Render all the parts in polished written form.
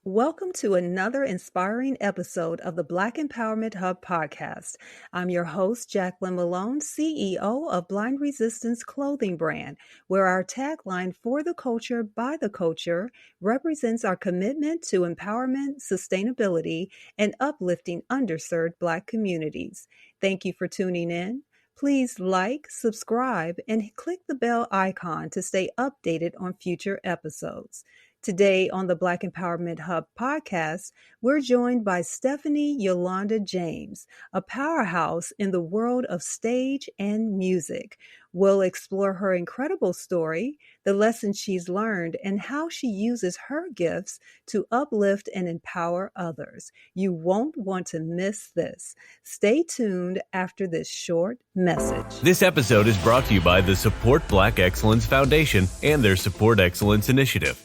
Welcome to another inspiring episode of the Black Empowerment Hub podcast. I'm your host, Jacqueline Malone, CEO of Blind Resistance Clothing Brand, where our tagline, "For the Culture, by the Culture," represents our commitment to empowerment, sustainability, and uplifting underserved Black communities. Thank you for tuning in. Please like, subscribe, and click the bell icon to stay updated on future episodes. Today on the Black Empowerment Hub podcast, we're joined by Stephanie Yolanda James, a powerhouse in the world of stage and music. We'll explore her incredible story, the lessons she's learned, and how she uses her gifts to uplift and empower others. You won't want to miss this. Stay tuned after this short message. This episode is brought to you by the Support Black Excellence Foundation and their Support Excellence Initiative.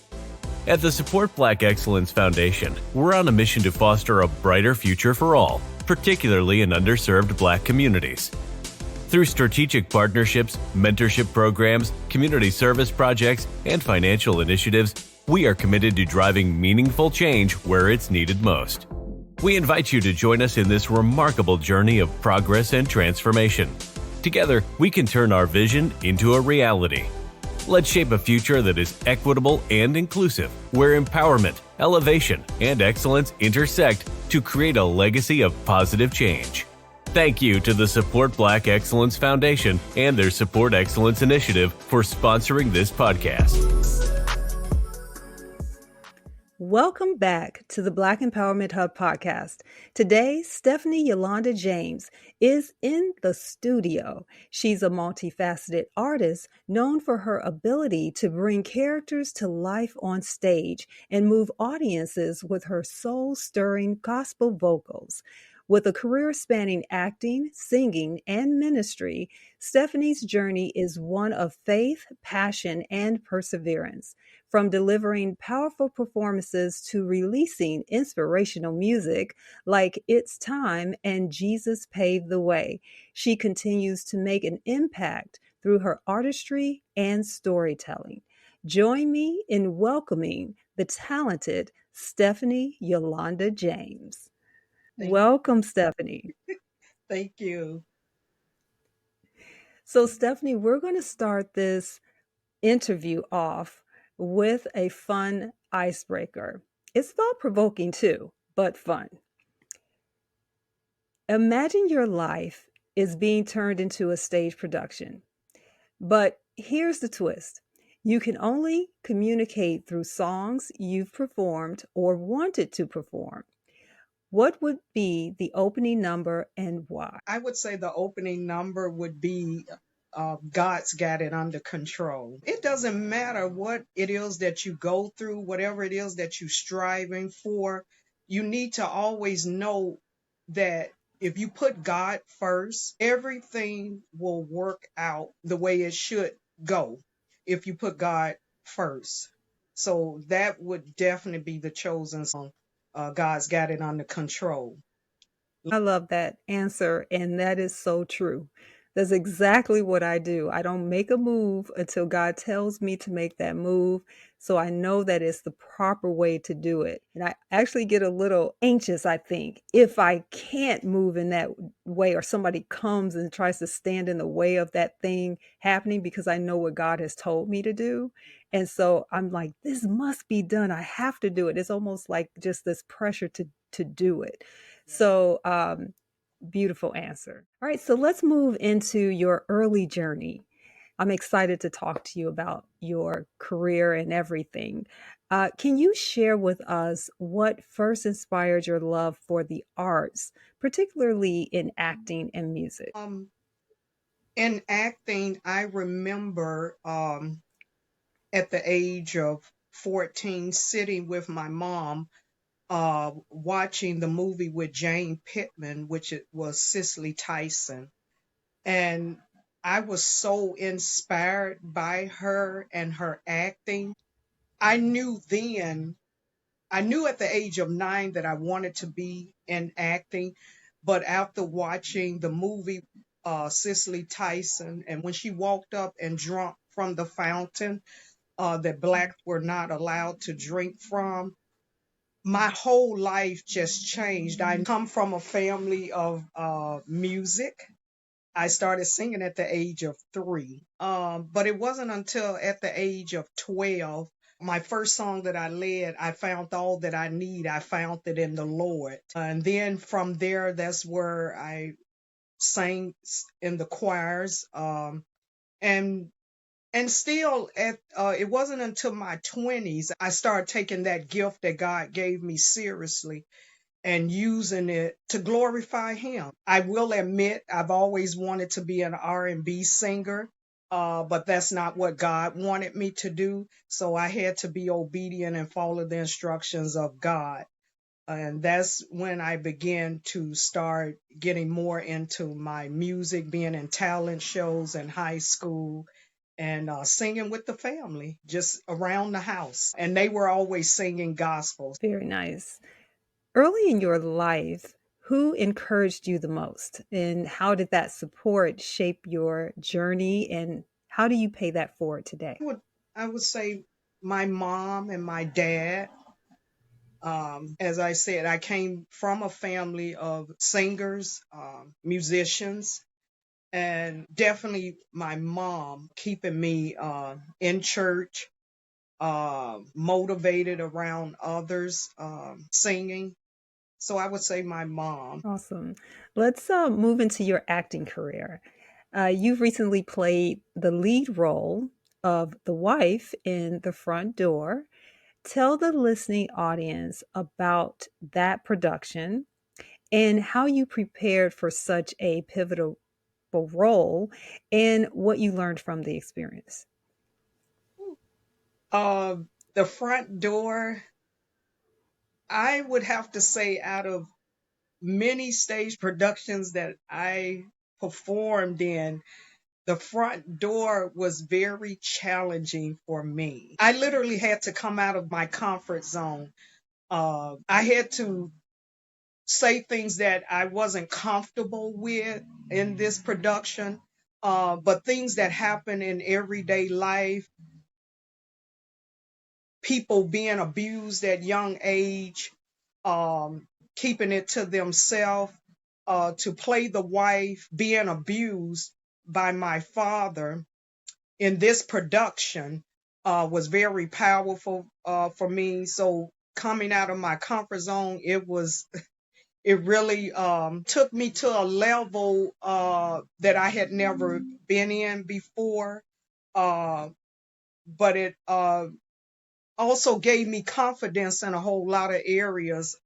At the Support Black Excellence Foundation, we're on a mission to foster a brighter future for all, particularly in underserved Black communities. Through strategic partnerships, mentorship programs, community service projects, and financial initiatives, we are committed to driving meaningful change where it's needed most. We invite you to join us in this remarkable journey of progress and transformation. Together, we can turn our vision into a reality. Let's shape a future that is equitable and inclusive, where empowerment, elevation, and excellence intersect to create a legacy of positive change. Thank you to the Support Black Excellence Foundation and their Support Excellence Initiative for sponsoring this podcast. Welcome back to the Black Empowerment Hub podcast. Today, Stephanie Yolanda James is in the studio. She's a multifaceted artist known for her ability to bring characters to life on stage and move audiences with her soul-stirring gospel vocals. With a career spanning acting, singing, and ministry, Stephanie's journey is one of faith, passion, and perseverance. From delivering powerful performances to releasing inspirational music like "It's Time" and "Jesus Paved the Way," she continues to make an impact through her artistry and storytelling. Join me in welcoming the talented Stephanie Yolanda James. Welcome, Stephanie. Thank you. So, Stephanie, we're going to start this interview off with a fun icebreaker. It's thought-provoking too, but fun. Imagine your life is being turned into a stage production. But here's the twist. You can only communicate through songs you've performed or wanted to perform. What would be the opening number and why? I would say the opening number would be God's Got It Under Control. It doesn't matter what it is that you go through, whatever it is that you're striving for, you need to always know that if you put God first, everything will work out the way it should go if you put God first. So that would definitely be the chosen song. God's Got It Under Control. I love that answer, and that is so true. That's exactly what I do. I don't make a move until God tells me to make that move. So I know that it's the proper way to do it. And I actually get a little anxious, I think, if I can't move in that way or somebody comes and tries to stand in the way of that thing happening because I know what God has told me to do. And so I'm like, this must be done. I have to do it. It's almost like just this pressure to do it. So, beautiful answer. All right, so let's move into your early journey. I'm excited to talk to you about your career and everything. Can you share with us what first inspired your love for the arts, particularly in acting and music? In acting, I remember at the age of 14 sitting with my mom watching the movie with Jane Pittman, which it was Cicely Tyson. And I was so inspired by her and her acting. I knew at the age of 9 that I wanted to be in acting. But after watching the movie Cicely Tyson, and when she walked up and drank from the fountain that Blacks were not allowed to drink from, my whole life just changed. I come from a family of music. I started singing at the age of 3. But it wasn't until at the age of 12, my first song that I led, I found all that I need. I found it in the Lord. And then from there, that's where I sang in the choirs. And still at it wasn't until my 20s I started taking that gift that God gave me seriously and using it to glorify him. I will admit I've always wanted to be an R&B singer, but that's not what God wanted me to do. So I had to be obedient and follow the instructions of God. And that's when I began to start getting more into my music, being in talent shows in high school and singing with the family just around the house. And they were always singing gospels. Very nice. Early in your life, who encouraged you the most? And how did that support shape your journey? And how do you pay that forward today? I would say my mom and my dad. As I said, I came from a family of singers, musicians, and definitely my mom keeping me in church, motivated around others, singing. So I would say my mom. Awesome. Let's move into your acting career. You've recently played the lead role of the wife in The Front Door. Tell the listening audience about that production and how you prepared for such a pivotal role and what you learned from the experience. Uh, the Front Door, I would have to say, out of many stage productions that I performed in, The Front Door was very challenging for me. I literally had to come out of my comfort zone. I had to say things that I wasn't comfortable with in this production, but things that happen in everyday life, people being abused at young age, keeping it to themselves, to play the wife being abused by my father in this production was very powerful for me. So coming out of my comfort zone, it really took me to a level that I had never been in before. But it also gave me confidence in a whole lot of areas,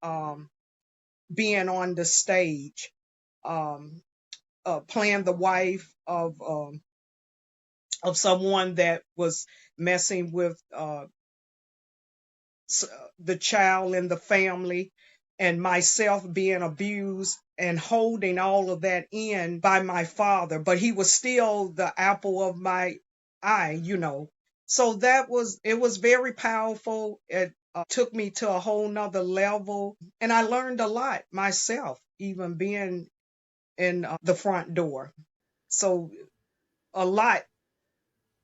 being on the stage, um, playing the wife of someone that was messing with the child in the family, and myself being abused and holding all of that in by my father, but he was still the apple of my eye. So it was very powerful. It took me to a whole nother level, and I learned a lot myself, even being in The Front Door. So a lot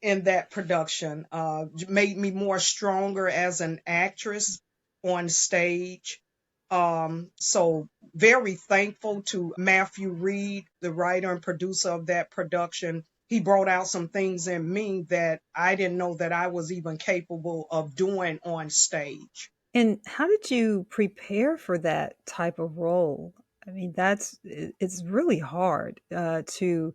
in that production made me more stronger as an actress on stage. So very thankful to Matthew Reed, the writer and producer of that production. He brought out some things in me that I didn't know that I was even capable of doing on stage. And how did you prepare for that type of role? I mean, it's really hard to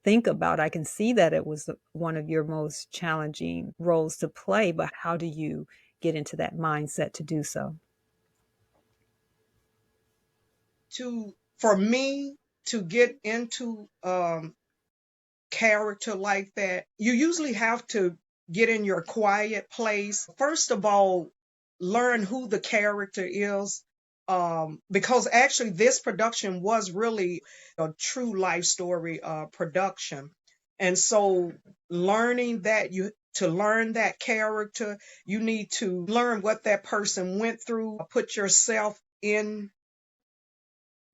think about. I can see that it was one of your most challenging roles to play, but how do you get into that mindset to do so? For me to get into character like that, you usually have to get in your quiet place. First of all, learn who the character is. Because actually, this production was really a true life story production. And so, to learn that character, you need to learn what that person went through, put yourself in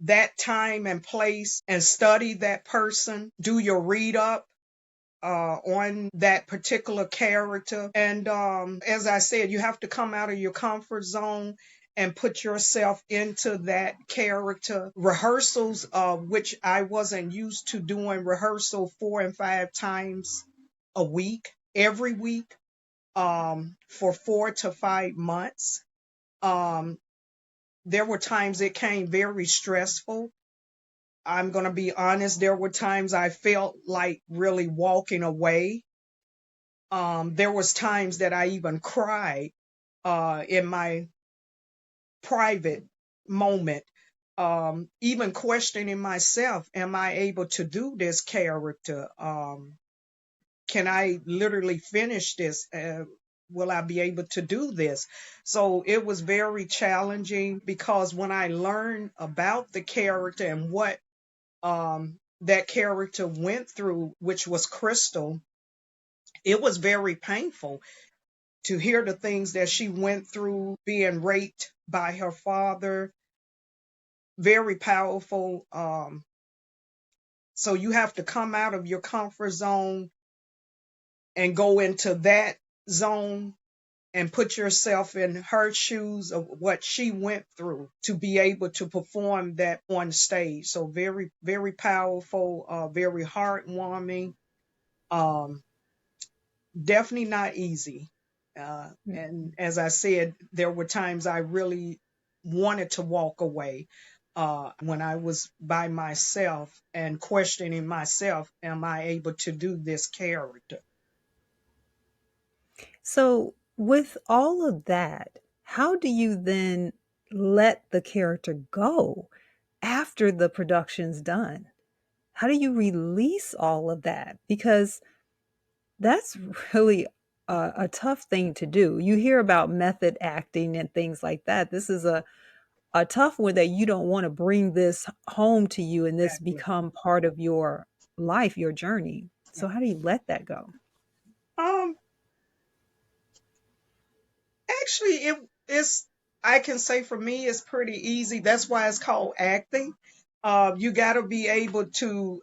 that time and place and study that person, do your read up on that particular character. And as I said, you have to come out of your comfort zone and put yourself into that character. Rehearsals, which I wasn't used to doing rehearsal 4 and 5 times a week, every week, for 4 to 5 months. There were times it came very stressful. I'm going to be honest, there were times I felt like really walking away. There was times that I even cried in my private moment, even questioning myself, am I able to do this character? Can I literally finish this? Will I be able to do this? So it was very challenging, because when I learned about the character and what that character went through, which was Crystal, it was very painful to hear the things that she went through, being raped by her father. Very powerful. So you have to come out of your comfort zone and go into that zone and put yourself in her shoes of what she went through to be able to perform that on stage. So very, very powerful, very heartwarming. Definitely not easy. And as I said, there were times I really wanted to walk away, when I was by myself and questioning myself, am I able to do this character? So, with all of that, how do you then let the character go after the production's done? How do you release all of that? Because that's really a tough thing to do. You hear about method acting and things like that. This is a tough one, that you don't want to bring this home to you and this Exactly. become part of your life, your journey. Yeah. So, how do you let that go? Um, Actually, it's, I can say for me, it's pretty easy. That's why it's called acting. You got to be able to,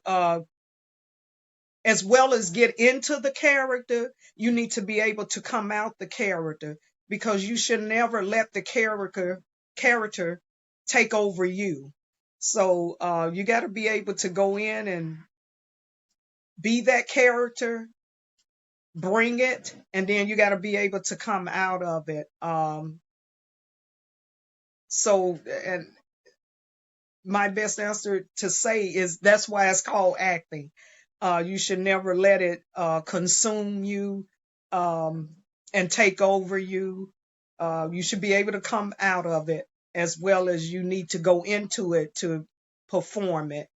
as well as get into the character, you need to be able to come out the character, because you should never let the character take over you. So you got to be able to go in and be that character, bring it, and then you got to be able to come out of it. So, and my best answer to say is that's why it's called acting. You should never let it consume you, um, and take over you. You should be able to come out of it, as well as you need to go into it to perform it.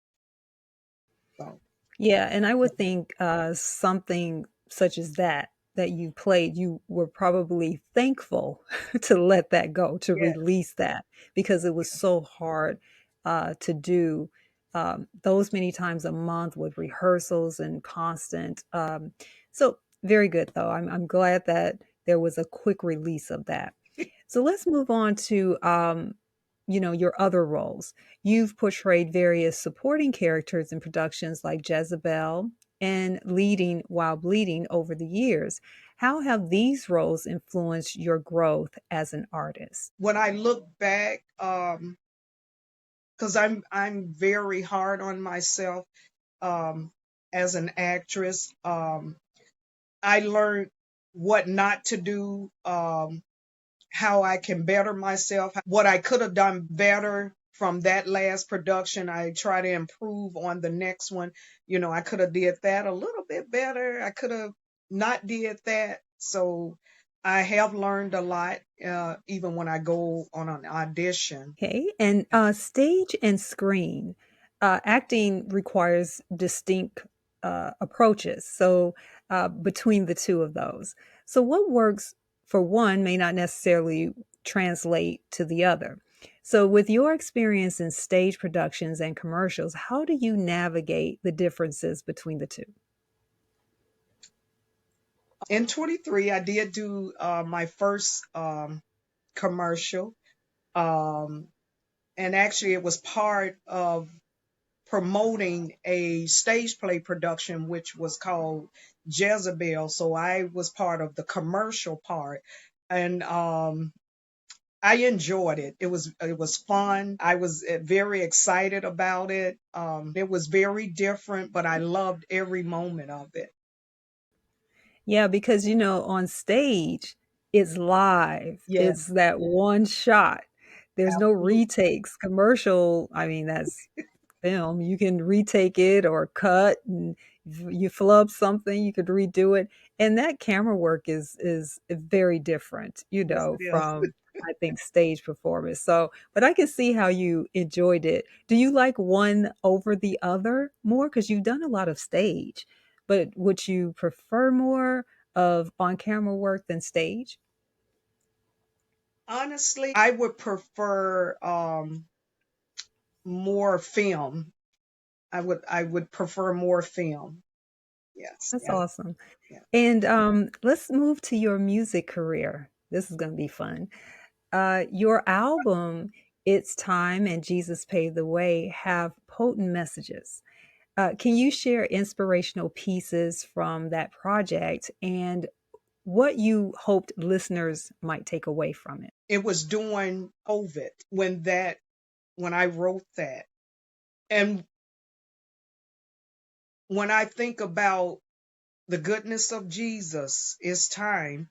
So, Yeah, and I would think something such as that you played, you were probably thankful to let that go, to yeah, release that, because it was so hard to do those many times a month with rehearsals and constant. So very good, though. I'm glad that there was a quick release of that. So let's move on to your other roles. You've portrayed various supporting characters in productions like Jezebel and Leading While Bleeding over the years. How have these roles influenced your growth as an artist? when I look back, because I'm very hard on myself, um, as an actress. I learned what not to do, how I can better myself, what I could have done better from that last production. I try to improve on the next one. I could have did that a little bit better. I could have not did that. So I have learned a lot, even when I go on an audition. Okay, and stage and screen acting requires distinct approaches. So between the two of those, so what works for one may not necessarily translate to the other. So, with your experience in stage productions and commercials, how do you navigate the differences between the two? In 23, I did do my first commercial. Um, and actually, it was part of promoting a stage play production, which was called Jezebel. So I was part of the commercial part. And I enjoyed it. It was fun. I was very excited about it. It was very different, but I loved every moment of it. Yeah, because on stage, it's live. Yeah, It's that one shot. There's no absolutely. retakes. Commercial, I mean, that's film. You can retake it or cut, and if you flub something, you could redo it. And that camera work is very different, Yes, it is. from I think stage performance. So, but I can see how you enjoyed it. Do you like one over the other more? Because you've done a lot of stage, but would you prefer more of on camera work than stage? Honestly, I would prefer more film. I would prefer more film. Yes. That's Yeah. awesome. Yeah. And let's move to your music career. This is going to be fun. Your album, It's Time and Jesus Paved the Way, have potent messages. Can you share inspirational pieces from that project and what you hoped listeners might take away from it? It was during COVID when I wrote that. And when I think about the goodness of Jesus, it's time.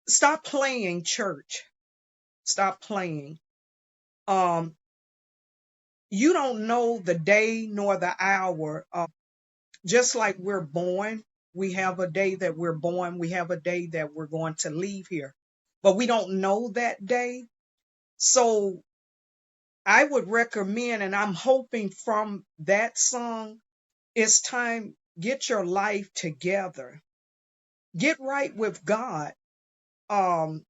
Stop playing church. Stop playing. Um, you don't know the day nor the hour. Just like we're born, we have a day that we're born, we have a day that we're going to leave here, but we don't know that day. So I would recommend, and I'm hoping from that song, it's time, get your life together, get right with God. Um,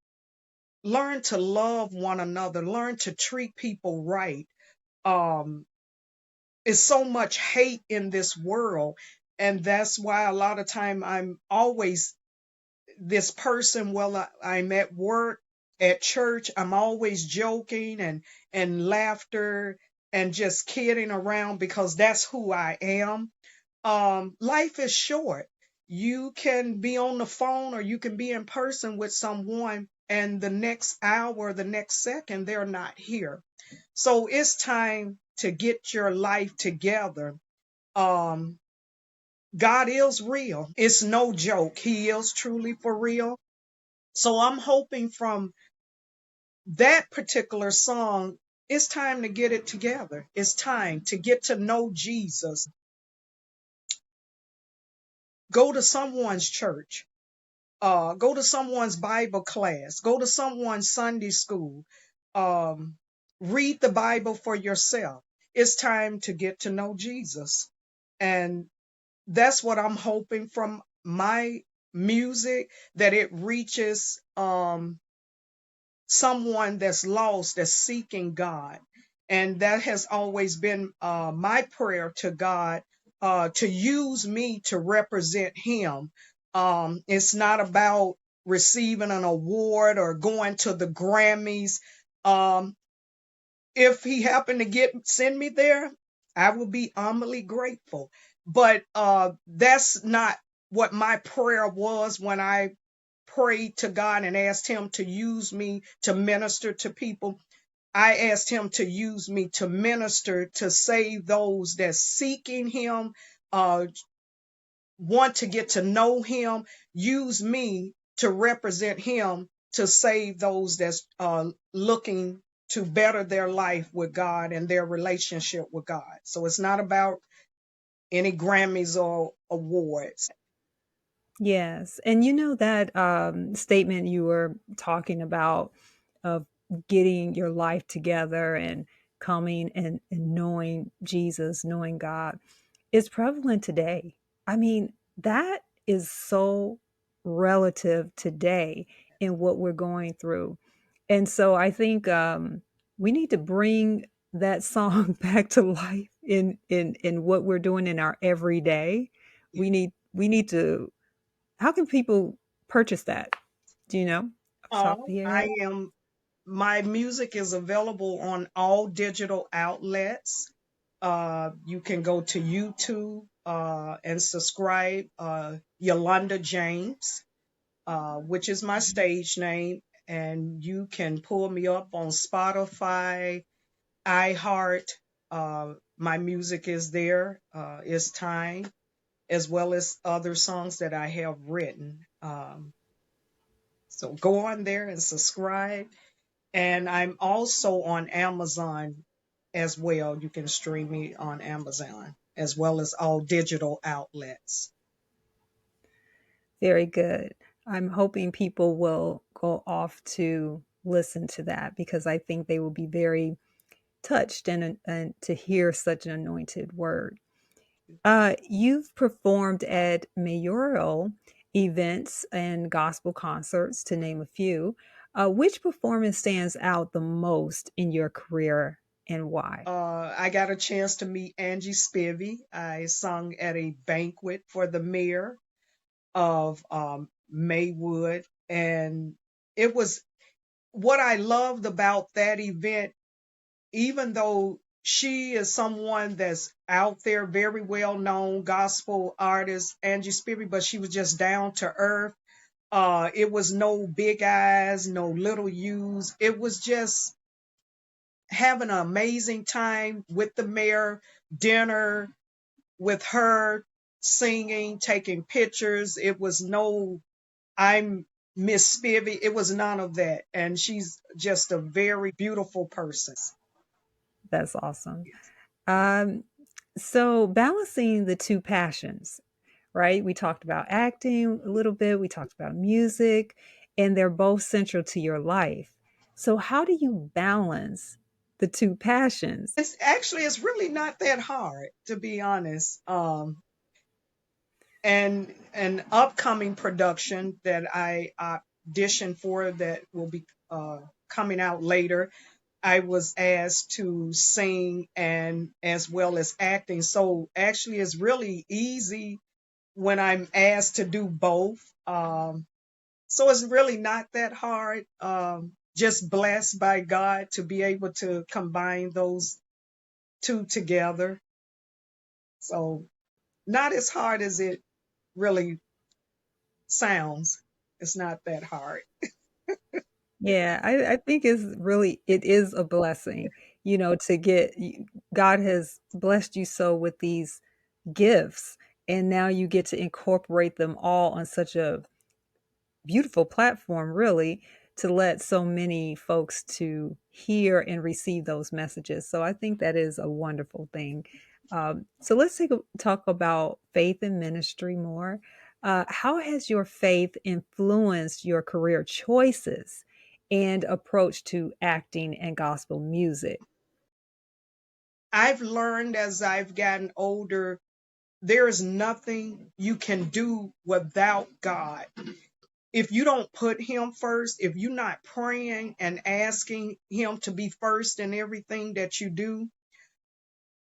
Learn to love one another, learn to treat people right. Um, is so much hate in this world, and that's why a lot of time I'm always this person. Well, I'm at work, at church, I'm always joking and laughter and just kidding around because that's who I am. Life is short. You can be on the phone or you can be in person with someone, and the next hour, the next second, they're not here. So it's time to get your life together. Um, God is real. It's no joke. He is truly for real. So I'm hoping from that particular song, it's time to get it together. It's time to get to know Jesus. Go to someone's church. Go to someone's Bible class. Go to someone's Sunday school. Um, Read the Bible for yourself. It's time to get to know Jesus. And that's what I'm hoping from my music, that it reaches someone that's lost, that's seeking God. And that has always been my prayer to God, to use me to represent Him. It's not about receiving an award or going to the Grammys. Um, if He happened to send me there, I will be humbly grateful. But that's not what my prayer was when I prayed to God and asked Him to use me to minister to people. I asked Him to use me to minister, to save those that's seeking Him, uh, want to get to know Him. Use me to represent Him to save those that's looking to better their life with God and their relationship with God. So it's not about any Grammys or awards. Yes. And that statement you were talking about of getting your life together and coming and knowing Jesus, knowing God is prevalent today. I mean, that is so relative today in what we're going through. And so I think we need to bring that song back to life in what we're doing in our everyday. We need to, how can people purchase that? Do you know off the top of your head? I am My music is available on all digital outlets. You can go to YouTube and subscribe, Yolanda James, which is my stage name. and you can pull me up on Spotify, iHeart. My music is there. It's Time, as well as other songs that I have written. So go on there and subscribe. And I'm also on Amazon as well. You can stream me on Amazon as well as all digital outlets. Very good. I'm hoping people will go off to listen to that because I think they will be very touched and to hear such an anointed word. You've performed at mayoral events and gospel concerts, to name a few. Which performance stands out the most in your career and why? I got a chance to meet Angie Spivey. I sung at a banquet for the mayor of Maywood, and it was what I loved about that event, even though she is someone that's out there, very well known gospel artist, Angie Spivey, but she was just down to earth. It was no big eyes, no little U's. It was just having an amazing time with the mayor, dinner with her, singing, taking pictures. It was no, I'm Miss Spivey. It was none of that. And she's just a very beautiful person. That's awesome. Um, so, balancing the two passions, right? We talked about acting a little bit, we talked about music, and they're both central to your life. So, how do you balance the two passions? It's really not that hard, to be honest. And an upcoming production that I auditioned for that will be coming out later, I was asked to sing and as well as acting. So actually, it's really easy when I'm asked to do both. So it's really not that hard. Just blessed by God to be able to combine those two together. So not as hard as it really sounds. It's not that hard. Yeah, I think it is a blessing, to God has blessed you so with these gifts, and now you get to incorporate them all on such a beautiful platform, really, to let so many folks to hear and receive those messages. So I think that is a wonderful thing. So let's talk about faith and ministry more. How has your faith influenced your career choices and approach to acting and gospel music? I've learned as I've gotten older, there is nothing you can do without God. If you don't put Him first, if you're not praying and asking Him to be first in everything that you do,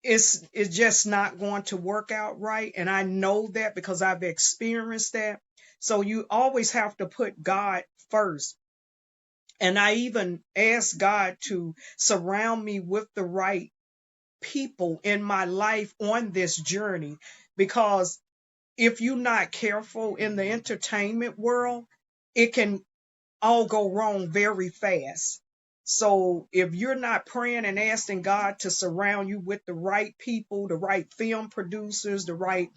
it's just not going to work out right. And I know that because I've experienced that. So you always have to put God first. And I even ask God to surround me with the right people in my life on this journey, because if you're not careful in the entertainment world, it can all go wrong very fast. So if you're not praying and asking God to surround you with the right people, the right film producers, the right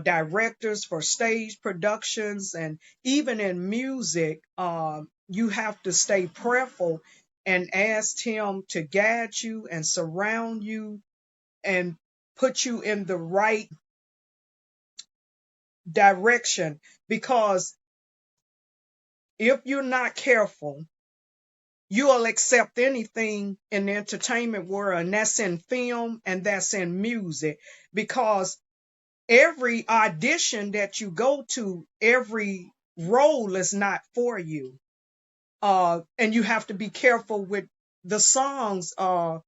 directors for stage productions, and even in music, you have to stay prayerful and ask Him to guide you and surround you and put you in the right direction. Because if you're not careful, you'll accept anything in the entertainment world, and that's in film and that's in music. Because every audition that you go to, every role is not for you. And you have to be careful with the songs. And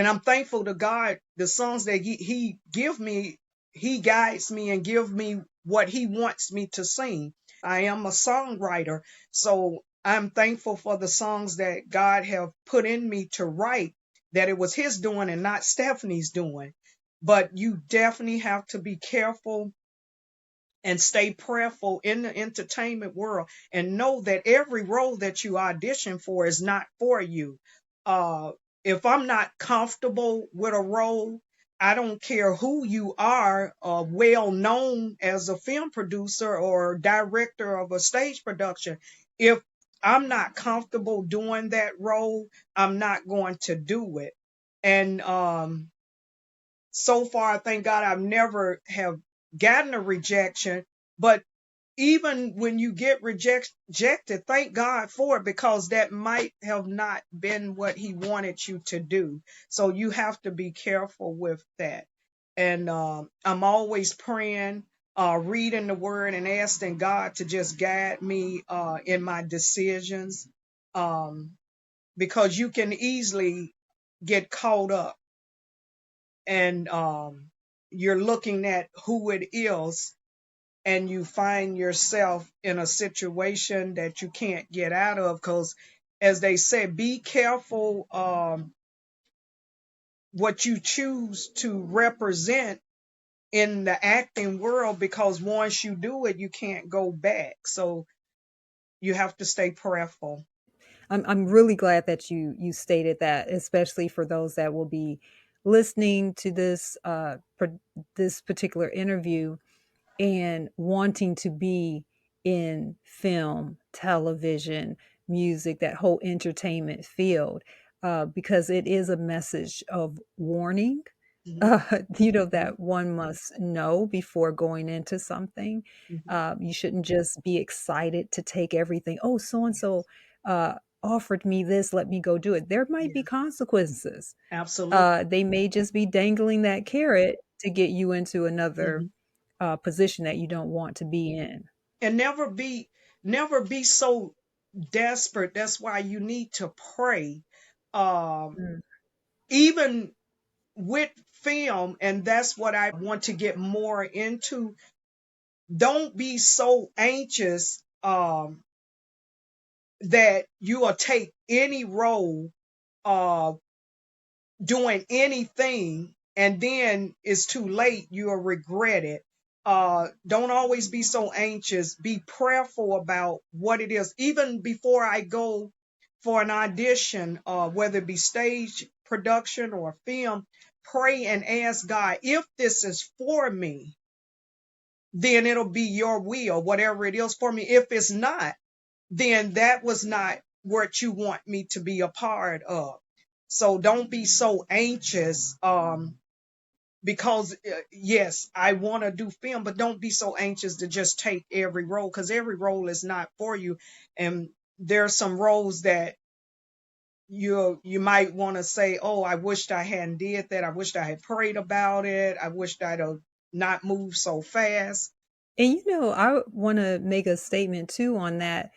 I'm thankful to God, the songs that he give me, He guides me and give me what He wants me to sing. I am a songwriter, so I'm thankful for the songs that God have put in me to write, that it was His doing and not Stephanie's doing. But you definitely have to be careful and stay prayerful in the entertainment world, and know that every role that you audition for is not for you. Uh, if I'm not comfortable with a role, I don't care who you are, well known as a film producer or director of a stage production. If I'm not comfortable doing that role, I'm not going to do it. And so far, thank God, I've never have gotten a rejection. But even when you get rejected, thank God for it, because that might have not been what He wanted you to do. So you have to be careful with that. And I'm always praying, reading the Word, and asking God to just guide me in my decisions, um, because you can easily get caught up, and you're looking at who it is, and you find yourself in a situation that you can't get out of. Because, as they say, be careful what you choose to represent in the acting world, because once you do it, you can't go back. So you have to stay prayerful. I'm really glad that you stated that, especially for those that will be listening to this particular interview and wanting to be in film, television, music, that whole entertainment field, because it is a message of warning. Hmm. Hmm. That one must know before going into something. Hmm. You shouldn't just be excited to take everything. Oh, so and so offered me this, let me go do it. There might be Yeah, consequences. absolutely. They may just be dangling that carrot to get you into another Hmm. position that you don't want to be in. And never be so desperate. That's why you need to pray. Um, Mm. even with film, and that's what I want to get more into. Don't be so anxious that you will take any role, uh, doing anything, and then it's too late, you'll regret it. Don't always be so anxious. Be prayerful about what it is. Even before I go for an audition, whether it be stage production or film, pray and ask God, if this is for me, then it'll be your will, whatever it is for me. If it's not, then that was not what you want me to be a part of. So don't be so anxious, because yes, I want to do film, but don't be so anxious to just take every role, because every role is not for you. And there are some roles that you might want to say, oh, I wished I hadn't did that. I wished I had prayed about it. I wished I'd have not moved so fast. And I want to make a statement too on that.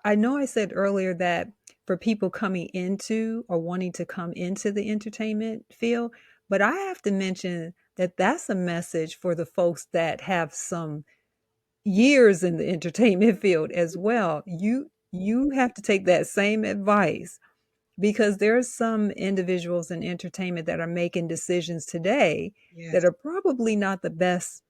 I know I said earlier that for people coming into or wanting to come into the entertainment field, but I have to mention that that's a message for the folks that have some years in the entertainment field as well. You have to take that same advice, because there's some individuals in entertainment that are making decisions today that Yes, are probably not the best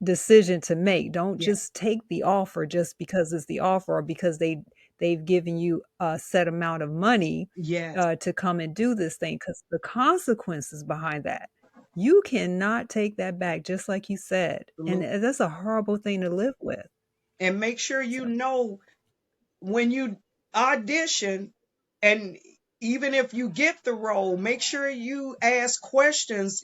decision to make. Don't yes, just take the offer just because it's the offer, or because they've given you a set amount of money yes, to come and do this thing, because the consequences behind that, you cannot take that back, just like you said, and absolutely. that's a horrible thing to live with. And make sure So you know when you audition, and even if you get the role, make sure you ask questions.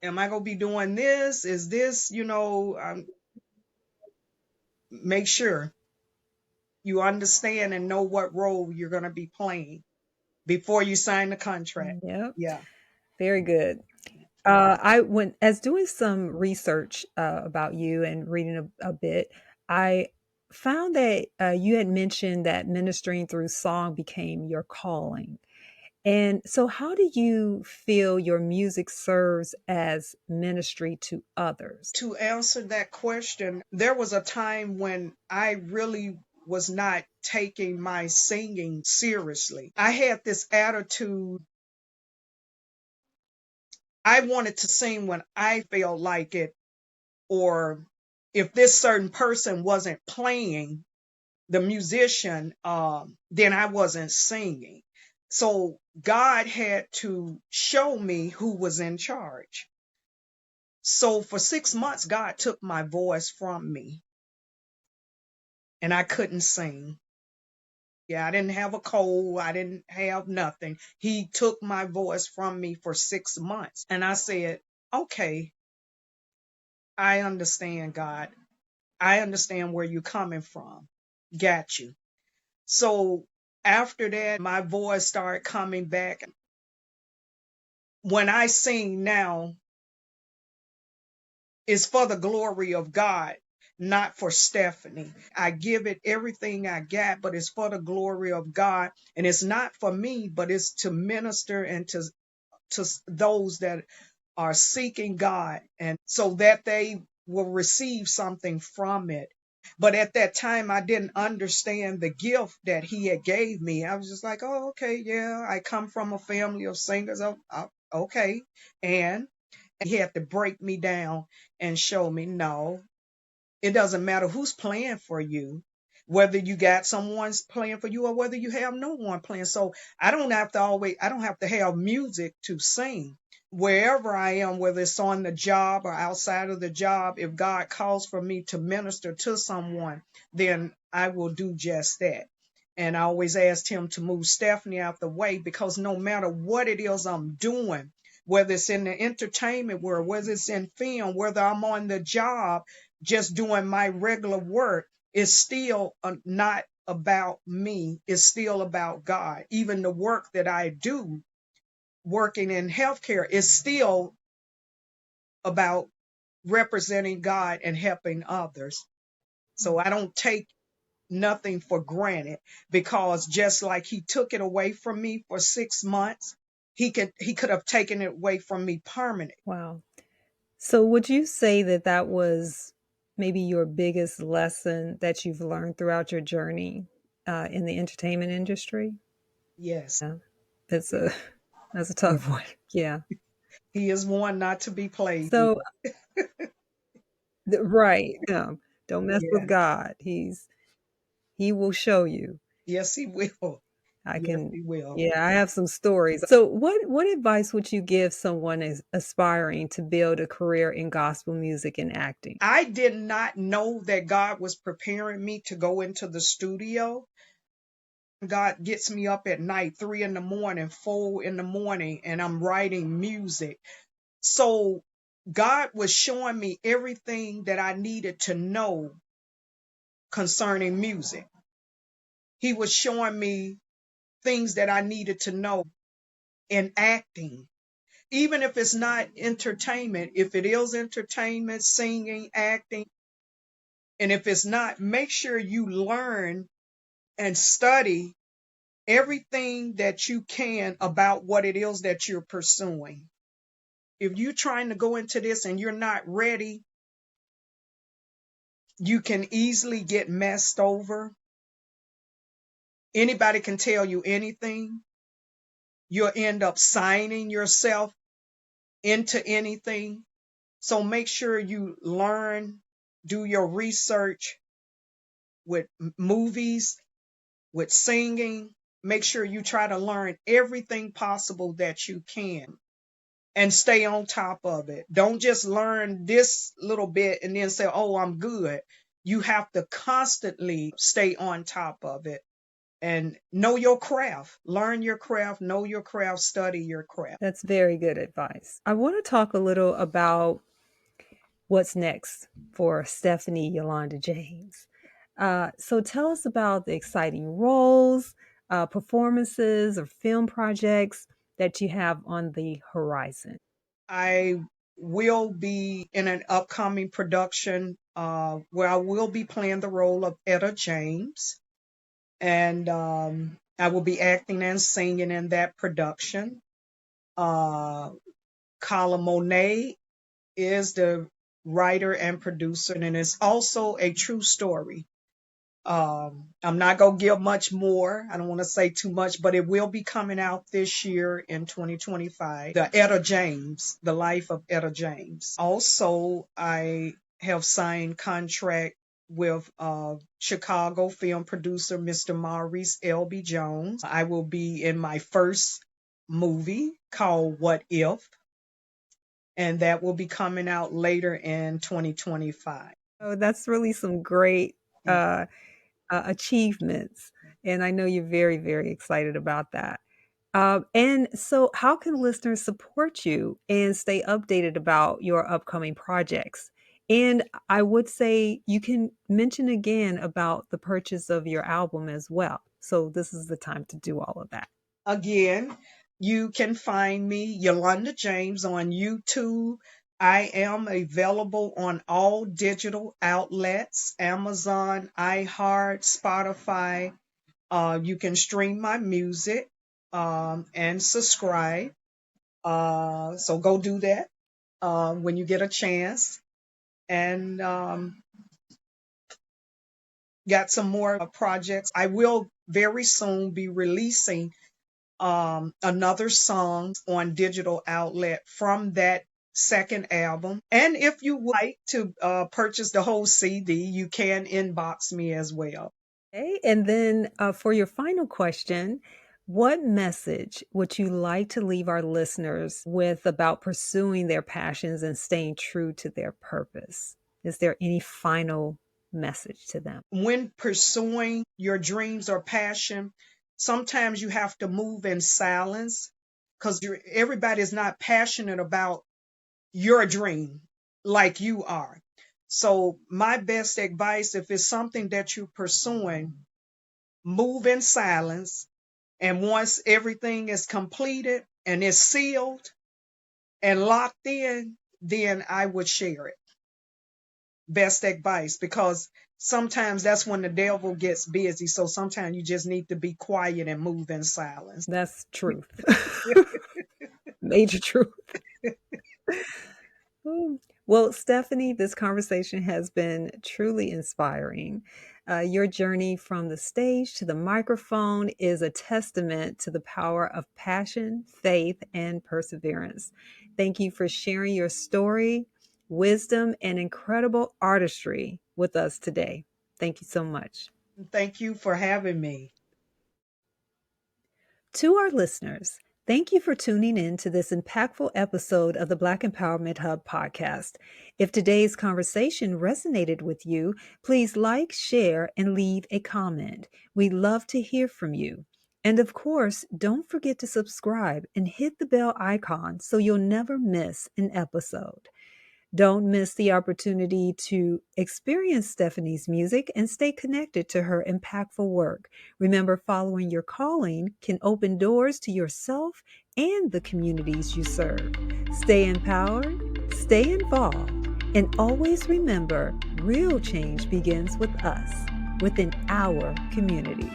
Am I going to be doing this? Is this, make sure you understand and know what role you're going to be playing before you sign the contract. yep, Yeah. very good. I went as doing some research about you and reading a bit. I found that you had mentioned that ministering through song became your calling. And so, how do you feel your music serves as ministry to others? To answer that question, there was a time when I really was not taking my singing seriously. I had this attitude. I wanted to sing when I felt like it, or if this certain person wasn't playing, the musician, then I wasn't singing. So God had to show me who was in charge. So for 6 months, God took my voice from me and I couldn't sing. Yeah, I didn't have a cold. I didn't have nothing. He took my voice from me for 6 months. And I said, okay, I understand, God. I understand where you're coming from. Got you. So after that, my voice started coming back. When I sing now, it's for the glory of God, not for Stephanie. I give it everything I got, but it's for the glory of God. And it's not for me, but it's to minister and to those that are seeking God, and so that they will receive something from it. But at that time, I didn't understand the gift that he had gave me. I was just like, oh, okay, yeah, I come from a family of singers. Oh, okay. And he had to break me down and show me, no, it doesn't matter who's playing for you, whether you got someone's playing for you or whether you have no one playing. So I don't have to have music to sing. Wherever I am, whether it's on the job or outside of the job, if God calls for me to minister to someone, then I will do just that. And I always asked him to move Stephanie out the way, because no matter what it is I'm doing, whether it's in the entertainment world, whether it's in film, whether I'm on the job, just doing my regular work, it's still not about me. It's still about God. Even the work that I do, working in healthcare, is still about representing God and helping others. So I don't take nothing for granted, because just like he took it away from me for 6 months, he could have taken it away from me permanently. Wow. So would you say that that was maybe your biggest lesson that you've learned throughout your journey in the entertainment industry? Yes. Yeah, it's Yeah. a that's a Yeah. tough one. Yeah. He is one not to be played with. So right, yeah, don't mess with Yeah. God. He will show you. Yes, he will. I Yes, can he will. yeah, I have some stories. So what advice would you give someone is aspiring to build a career in gospel music and acting? I did not know that God was preparing me to go into the studio. God gets me up at night, 3 in the morning, 4 in the morning, and I'm writing music. So God was showing me everything that I needed to know concerning music. He was showing me things that I needed to know in acting. Even if it's not entertainment, if it is entertainment, singing, acting, and if it's not, make sure you learn and study everything that you can about what it is that you're pursuing. If you're trying to go into this and you're not ready, you can easily get messed over. Anybody can tell you anything. You'll end up signing yourself into anything. So make sure you learn, do your research with movies, with singing. Make sure you try to learn everything possible that you can and stay on top of it. Don't just learn this little bit and then say, oh, I'm good. You have to constantly stay on top of it and know your craft. Learn your craft, know your craft, study your craft. That's very good advice. I want to talk a little about what's next for Stephanie Yolanda James. So tell us about the exciting roles, performances, or film projects that you have on the horizon. I will be in an upcoming production where I will be playing the role of Etta James. And I will be acting and singing in that production. Carla Monet is the writer and producer, and it's also a true story. I'm not going to give much more. I don't want to say too much, but it will be coming out this year in 2025. The Etta James, the life of Etta James. Also, I have signed contract with Chicago film producer Mr. Maurice L.B. Jones. I will be in my first movie called What If, and that will be coming out later in 2025. Oh, that's really some great achievements. And I know you're very, very excited about that. And so, how can listeners support you and stay updated about your upcoming projects? And I would say you can mention again about the purchase of your album as well. So, this is the time to do all of that. Again, you can find me, Yolanda James, on YouTube. I am available on all digital outlets, Amazon, iHeart, Spotify. You can stream my music and subscribe. So go do that when you get a chance. And got some more projects. I will very soon be releasing another song on digital outlet from that second album. And if you would like to purchase the whole CD, you can inbox me as well. Okay. And then for your final question, what message would you like to leave our listeners with about pursuing their passions and staying true to their purpose? Is there any final message to them? When pursuing your dreams or passion, sometimes you have to move in silence because everybody is not passionate about your dream like you are. So my best advice, if it's something that you're pursuing, move in silence. And once everything is completed and is sealed and locked in, then I would share it. Best advice, because sometimes that's when the devil gets busy. So sometimes you just need to be quiet and move in silence. That's truth. Major truth. Well, Stephanie, this conversation has been truly inspiring. Your journey from the stage to the microphone is a testament to the power of passion, faith, and perseverance. Thank you for sharing your story, wisdom, and incredible artistry with us today. Thank you so much. Thank you for having me. To our listeners, thank you for tuning in to this impactful episode of the Black Empowerment Hub podcast. If today's conversation resonated with you, please like, share, and leave a comment. We'd love to hear from you. And of course, don't forget to subscribe and hit the bell icon so you'll never miss an episode. Don't miss the opportunity to experience Stephanie's music and stay connected to her impactful work. Remember, following your calling can open doors to yourself and the communities you serve. Stay empowered, stay involved, and always remember, real change begins with us, within our communities.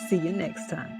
See you next time.